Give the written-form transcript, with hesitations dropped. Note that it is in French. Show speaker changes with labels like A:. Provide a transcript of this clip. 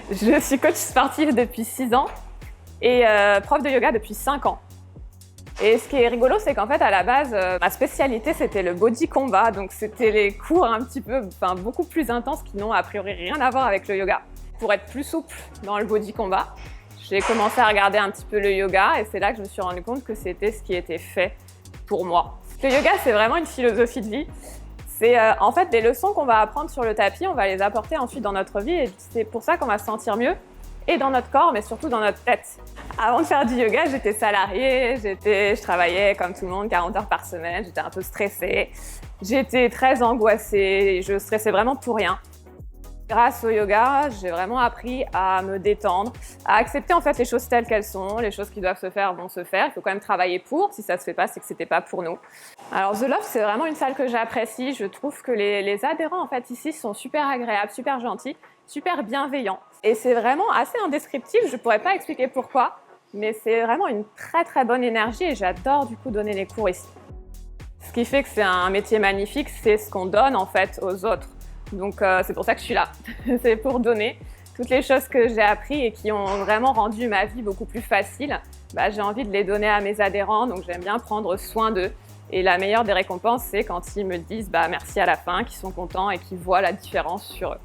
A: Je suis coach sportif depuis 6 ans et prof de yoga depuis 5 ans. Et ce qui est rigolo, c'est qu'en fait, à la base, ma spécialité, c'était le body combat. Donc, c'était les cours un petit peu, beaucoup plus intenses qui n'ont a priori rien à voir avec le yoga. Pour être plus souple dans le body combat, j'ai commencé à regarder un petit peu le yoga et c'est là que je me suis rendu compte que c'était ce qui était fait pour moi. Le yoga, c'est vraiment une philosophie de vie. C'est en fait des leçons qu'on va apprendre sur le tapis, on va les apporter ensuite dans notre vie et c'est pour ça qu'on va se sentir mieux et dans notre corps, mais surtout dans notre tête. Avant de faire du yoga, j'étais salariée, je travaillais comme tout le monde 40 heures par semaine, j'étais un peu stressée, j'étais très angoissée, je stressais vraiment pour rien. Grâce au yoga, j'ai vraiment appris à me détendre, à accepter en fait les choses telles qu'elles sont, les choses qui doivent se faire vont se faire, il faut quand même travailler pour, si ça se fait pas, c'est que c'était pas pour nous. Alors The Loft, c'est vraiment une salle que j'apprécie, je trouve que les adhérents en fait ici sont super agréables, super gentils, super bienveillants. Et c'est vraiment assez indescriptible, je pourrais pas expliquer pourquoi, mais c'est vraiment une très très bonne énergie et j'adore du coup donner les cours ici. Ce qui fait que c'est un métier magnifique, c'est ce qu'on donne en fait aux autres. Donc c'est pour ça que je suis là, c'est pour donner toutes les choses que j'ai appris et qui ont vraiment rendu ma vie beaucoup plus facile. J'ai envie de les donner à mes adhérents, donc j'aime bien prendre soin d'eux. Et la meilleure des récompenses, c'est quand ils me disent merci à la fin, qu'ils sont contents et qu'ils voient la différence sur eux.